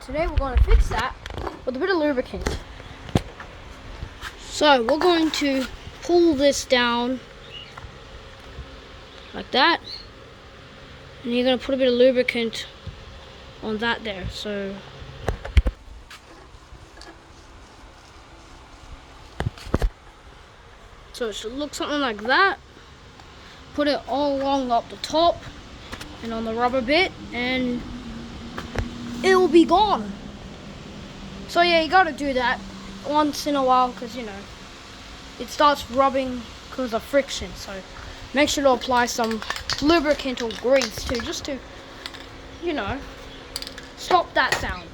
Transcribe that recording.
today we're going to fix that with a bit of lubricant. So we're going to pull this down like that, and you're going to put a bit of lubricant on that there. So it should look something like that. Put it all along up the top and on the rubber bit, and it will be gone. So yeah, you got to do that once in a while, because you know it starts rubbing because of friction. So make sure to apply some lubricant or grease too, just to, you know, stop that sound.